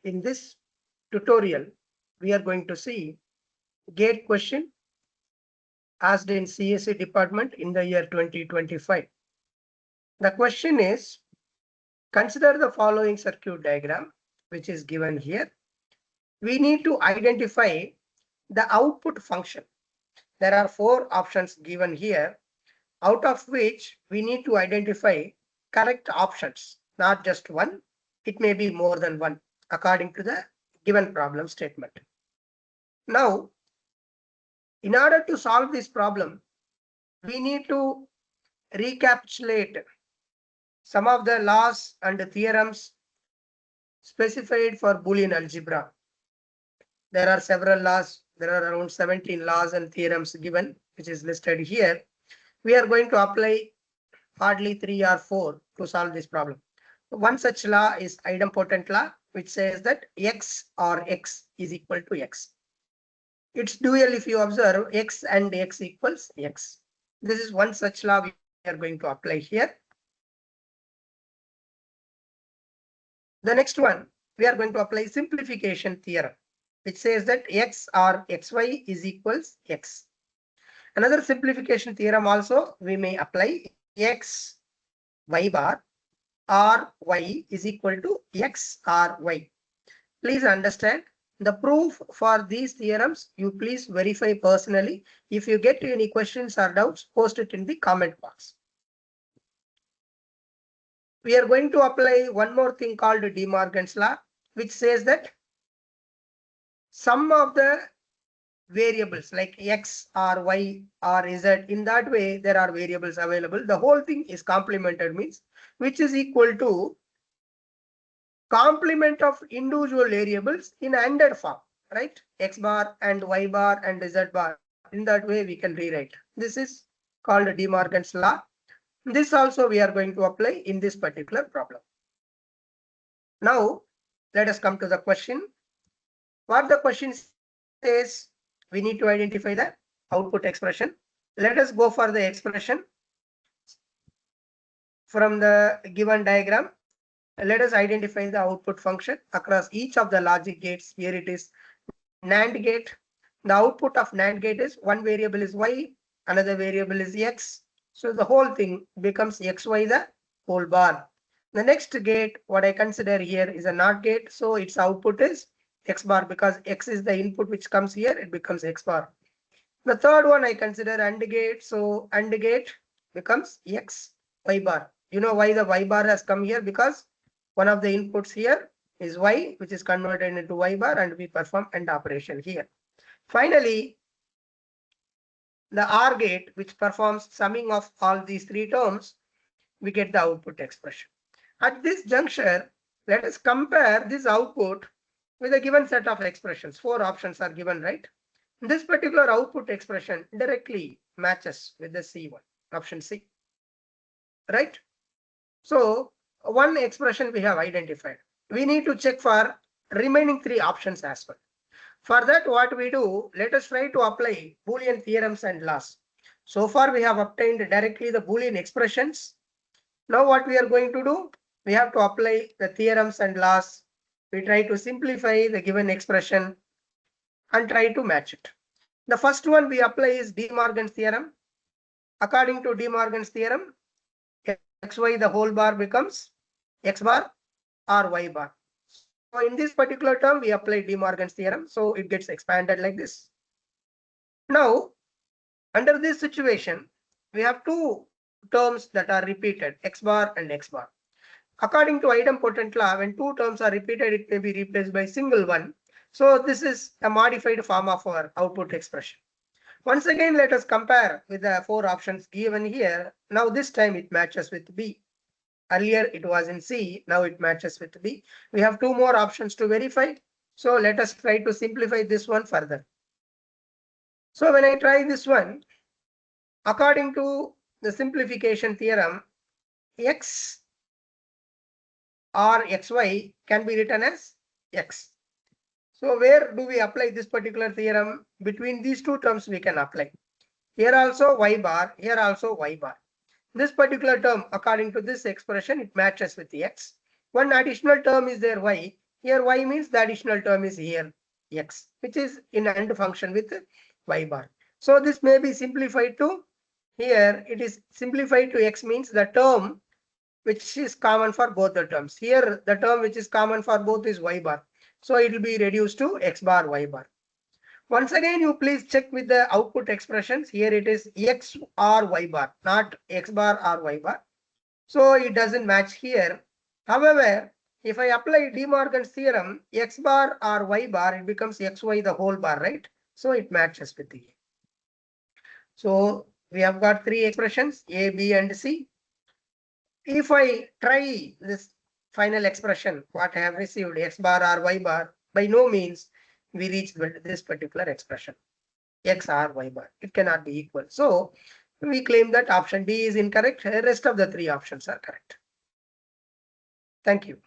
In this tutorial, we are going to see gate question asked in CSE department in the year 2025. The question is, consider the following circuit diagram, which is given here. We need to identify the output function. There are 4 options given here, out of which we need to identify correct options, not just one. It may be more than one according to the given problem statement. Now, in order to solve this problem, we need to recapitulate some of the laws and theorems specified for Boolean algebra. There are several laws. There are around 17 laws and theorems given, which is listed here. We are going to apply hardly 3 or 4 to solve this problem. One such law is idempotent law, which says that x or x is equal to x. Its dual, if you observe, x and x equals x. This is one such law we are going to apply here. The next one, we are going to apply simplification theorem, which says that x or xy is equals x. Another simplification theorem also we may apply, x y bar or y is equal to x or y. Please understand, the proof for these theorems you please verify personally. If you get any questions or doubts, post it in the comment box. We are going to apply one more thing called De Morgan's law, which says that some of the variables like x or y or z, in that way there are variables available. The whole thing is complemented, means which is equal to complement of individual variables in ANDed form, right? X bar and y bar and z bar. In that way we can rewrite. This is called De Morgan's law. This also we are going to apply in this particular problem. Now let us come to the question. What the question says, we need to identify the output expression. Let us go for the expression from the given diagram. Let us identify the output function across each of the logic gates. Here it is NAND gate. The output of NAND gate is one variable is y, another variable is x. So the whole thing becomes xy the whole bar. The next gate, what I consider here is a NOT gate. So its output is x bar, because x is the input which comes here, it becomes x bar. The third one I consider AND gate. So AND gate becomes x y bar. You know why the y bar has come here? Because one of the inputs here is y, which is converted into y bar, and we perform AND operation here. Finally, the OR gate, which performs summing of all these 3 terms, we get the output expression. At this juncture, let us compare this output with a given set of expressions. 4 options are given, right? This particular output expression directly matches with the C1, option C, right? So one expression we have identified. We need to check for remaining 3 options as well. For that, what we do, let us try to apply Boolean theorems and laws. So far we have obtained directly the Boolean expressions. Now what we are going to do, we have to apply the theorems and laws. We try to simplify the given expression and try to match it. The first one we apply is De Morgan's theorem. According to De Morgan's theorem, xy the whole bar becomes x bar or y bar. So in this particular term, we apply De Morgan's theorem. So it gets expanded like this. Now, under this situation, we have 2 terms that are repeated, x bar and x bar. According to idempotent law, when 2 terms are repeated, it may be replaced by single one. So this is a modified form of our output expression. Once again, let us compare with the 4 options given here. Now this time it matches with B. Earlier it was in C, now it matches with B. We have 2 more options to verify. So let us try to simplify this one further. So when I try this one, according to the simplification theorem, x or xy can be written as x. So where do we apply this particular theorem? Between these 2 terms we can apply. Here also y bar, here also y bar. This particular term, according to this expression, it matches with the x. One additional term is there y. Here y means the additional term is here x, which is in AND function with y bar. So this may be simplified to, here it is simplified to x means the term which is common for both the terms. Here the term which is common for both is y bar. So it will be reduced to x bar y bar. Once again, you please check with the output expressions. Here it is x or y bar, not x bar or y bar. So it doesn't match here. However, if I apply De Morgan's theorem, x bar or y bar, it becomes xy the whole bar, right? So it matches with the A. So we have got three expressions, A, B, and C. If I try this final expression, what I have received, x bar or y bar, by no means we reach this particular expression, x or y bar. It cannot be equal. So we claim that option D is incorrect. The rest of the three options are correct. Thank you.